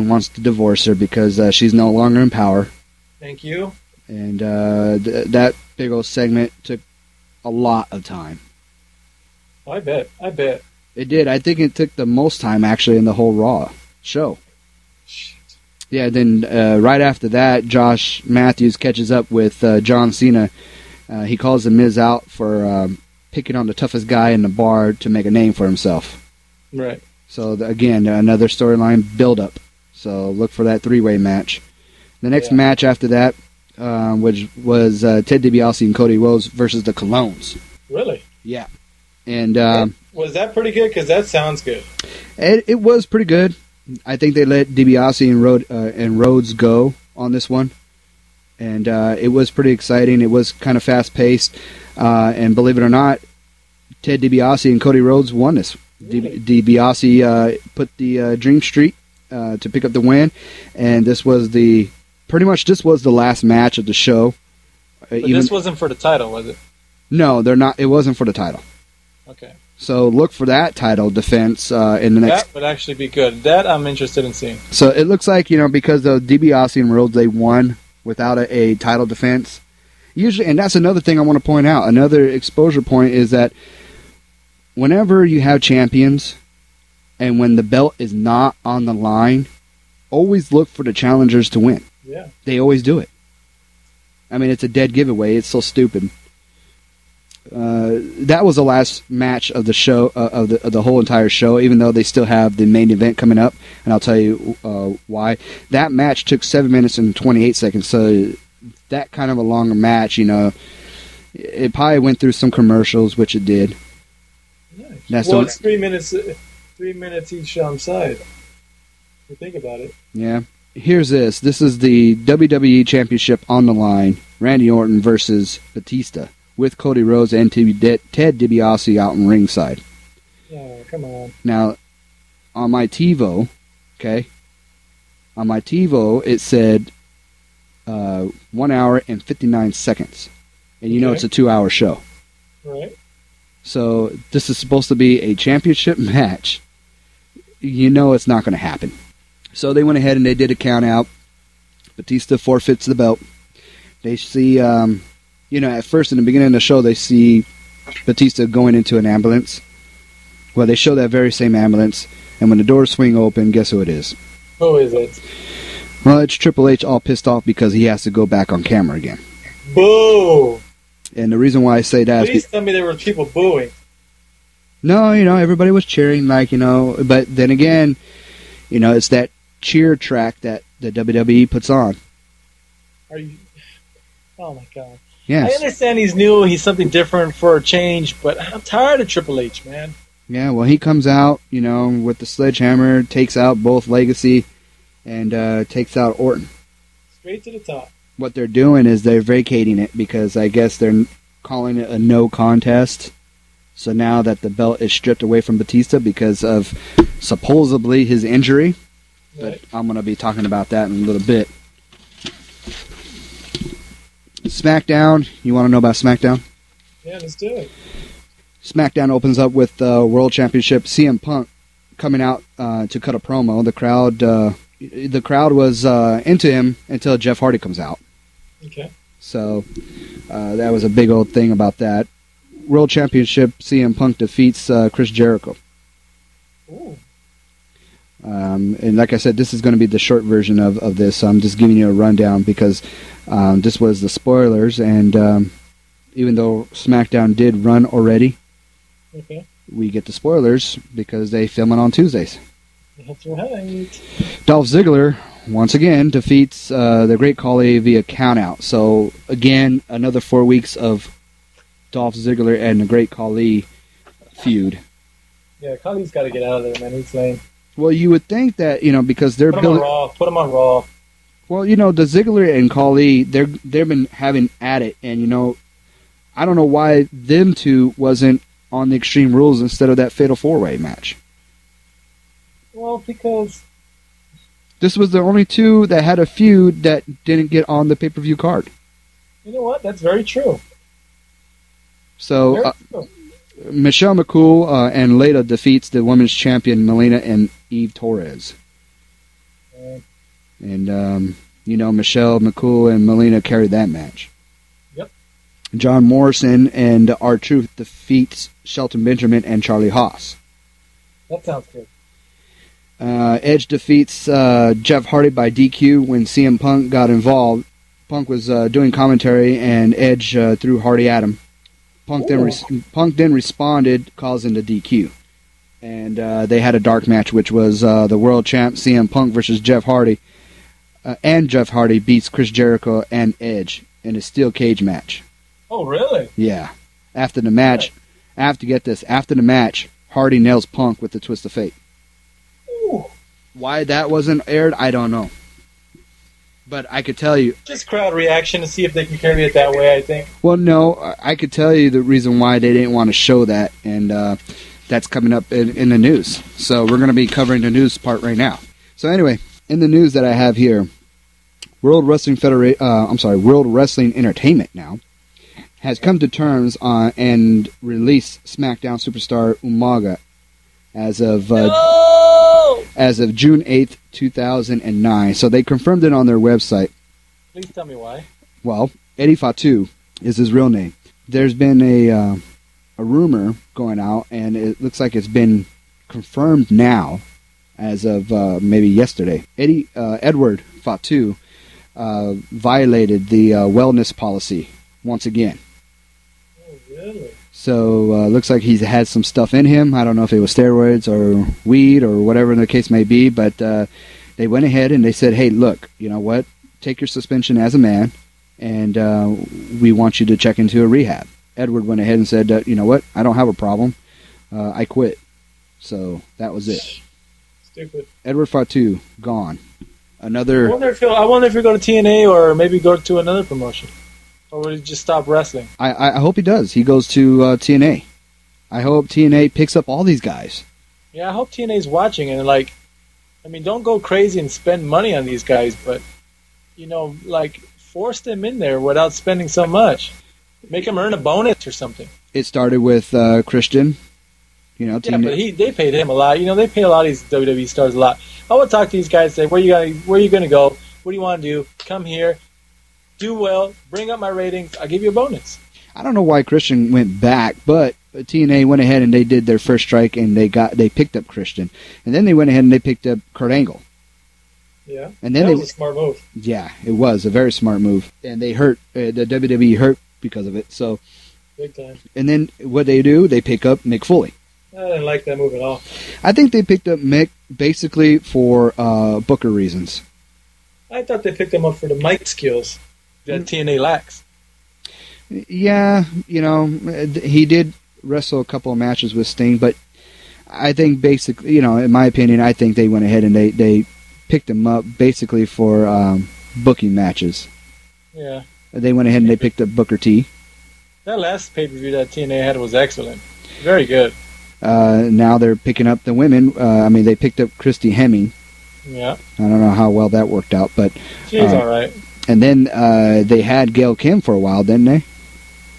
wants to divorce her because she's no longer in power. Thank you. And that big old segment took a lot of time. Oh, I bet. It did. I think it took the most time, actually, in the whole Raw show. Shit. Yeah, then right after that, Josh Matthews catches up with John Cena. He calls The Miz out for picking on the toughest guy in the bar to make a name for himself. Right. So, again, another storyline build-up. So look for that three-way match. The next match after that, which was Ted DiBiase and Cody Rhodes versus the Colognes. Really? Yeah. And was that pretty good? Because that sounds good. It was pretty good. I think they let DiBiase and Rhodes go on this one. And it was pretty exciting. It was kind of fast-paced. And believe it or not, Ted DiBiase and Cody Rhodes won this. Really? DiBiase put the Dream Streak to pick up the win. And this was the last match of the show. But this wasn't for the title, was it? No, they're not. It wasn't for the title. Okay. So look for that title defense in the next. That would actually be good. That I'm interested in seeing. So it looks like, because of DiBiase and Rhodes, they won without a title defense. Usually, and that's another thing I want to point out. Another exposure point is that whenever you have champions, and when the belt is not on the line, always look for the challengers to win. Yeah. They always do it. I mean, it's a dead giveaway. It's so stupid. That was the last match of the show, of the whole entire show, even though they still have the main event coming up, and I'll tell you why. That match took 7 minutes and 28 seconds, so that kind of a longer match, it probably went through some commercials, which it did. Nice. Well, it's 3 minutes. 3 minutes each side. If you think about it. Yeah. Here's this. This is the WWE Championship on the line. Randy Orton versus Batista, with Cody Rhodes and Ted DiBiase out in ringside. Oh, come on. Now, on my TiVo, it said 1 hour and 59 seconds. And it's a 2-hour show. Right. So, this is supposed to be a championship match. It's not going to happen. So, they went ahead and they did a count out. Batista forfeits the belt. They see, at first in the beginning of the show, they see Batista going into an ambulance. Well, they show that very same ambulance. And when the doors swing open, guess who it is? Who is it? Well, it's Triple H all pissed off because he has to go back on camera again. Boo! And the reason why I say that Please tell me there were people booing. No, everybody was cheering, but then again, it's that cheer track that the WWE puts on. Are you? Oh my God. Yes. I understand he's new, he's something different for a change, but I'm tired of Triple H, man. Yeah, well, he comes out, with the sledgehammer, takes out both Legacy, and takes out Orton. Straight to the top. What they're doing is they're vacating it because I guess they're calling it a no contest. So now that the belt is stripped away from Batista because of supposedly his injury, right. But I'm going to be talking about that in a little bit. Smackdown. You want to know about Smackdown? Yeah, let's do it. Smackdown opens up with World Championship CM Punk coming out to cut a promo. The crowd was into him until Jeff Hardy comes out. Okay. So that was a big old thing about that. World Championship CM Punk defeats Chris Jericho. Ooh. And like I said, this is going to be the short version of this. So I'm just giving you a rundown because this was the spoilers, and even though SmackDown did run already, okay, we get the spoilers because they film it on Tuesdays. That's right. Dolph Ziggler, once again, defeats the Great Khali via countout. So, again, another 4 weeks of Dolph Ziggler and the Great Khali feud. Yeah, Khali's got to get out of there, man. He's lame. Well, you would think that, because they're building... Put him on Raw. Well, the Ziggler and Khali, they've been having at it, and, I don't know why them two wasn't on the Extreme Rules instead of that Fatal 4-Way match. Well, because... This was the only two that had a feud that didn't get on the pay-per-view card. You know what? That's very true. So, Michelle McCool and Leda defeats the women's champion Melina and Eve Torres. And, Michelle, McCool, and Melina carried that match. Yep. John Morrison and R-Truth defeats Shelton Benjamin and Charlie Haas. That sounds good. Edge defeats Jeff Hardy by DQ when CM Punk got involved. Punk was doing commentary, and Edge threw Hardy at him. Punk then responded, causing the DQ. And they had a dark match, which was the world champ CM Punk versus Jeff Hardy. And Jeff Hardy beats Chris Jericho and Edge in a steel cage match. Oh, really? Yeah. After the match, after the match, Hardy nails Punk with the twist of fate. Ooh. Why that wasn't aired, I don't know. But I could tell you... Just crowd reaction to see if they can carry it that way, I think. Well, no, I could tell you the reason why they didn't want to show that, and that's coming up in the news. So we're going to be covering the news part right now. So anyway, in the news that I have here, World Wrestling Entertainment now has come to terms on and released SmackDown superstar Umaga as of June 8th, 2009. So they confirmed it on their website. Please tell me why. Well, Eddie Fatu is his real name. There's been a rumor going out, and it looks like it's been confirmed now as of maybe yesterday. Edward Fatu violated the wellness policy once again. Oh, really? So looks like he's had some stuff in him. I don't know if it was steroids or weed or whatever the case may be, but they went ahead and they said, hey, look, you know what? Take your suspension as a man, and we want you to check into a rehab. Edward went ahead and said, you know what? I don't have a problem. I quit. So that was it. Stupid. Edward Fatu, gone. I wonder if he'll go to TNA or maybe go to another promotion. Or would he just stop wrestling? I hope he does. He goes to TNA. I hope TNA picks up all these guys. Yeah, I hope TNA's watching and don't go crazy and spend money on these guys, but force them in there without spending so much. Make them earn a bonus or something. It started with Christian. Yeah, but they paid him a lot. They pay a lot of these WWE stars a lot. I would talk to these guys and say, where are you gonna go? What do you want to do? Come here. Do well, bring up my ratings, I'll give you a bonus. I don't know why Christian went back, but TNA went ahead and they did their first strike and they picked up Christian. And then they went ahead and they picked up Kurt Angle. Yeah, and then that was a smart move. Yeah, it was a very smart move. And they hurt, the WWE hurt because of it. So, big time. And then what they do, they pick up Mick Foley. I didn't like that move at all. I think they picked up Mick basically for Booker reasons. I thought they picked him up for the mic skills that TNA lacks. Yeah, he did wrestle a couple of matches with Sting, but I think basically, in my opinion, I think they went ahead and they picked him up basically for booking matches. Yeah. They went ahead and they picked up Booker T. That last pay-per-view that TNA had was excellent. Very good. Now they're picking up the women. They picked up Christy Hemming. Yeah. I don't know how well that worked out, but she's all right. And then they had Gail Kim for a while, didn't they?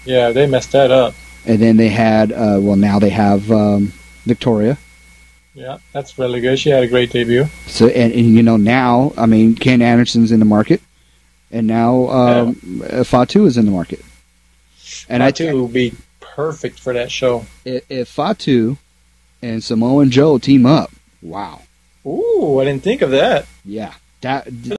Yeah, they messed that up. And then they had, now they have Victoria. Yeah, that's really good. She had a great debut. So, and now, Ken Anderson's in the market, and now Fatu is in the market. And Fatu would be perfect for that show. If Fatu and Samoa Joe team up, wow. Ooh, I didn't think of that. Yeah.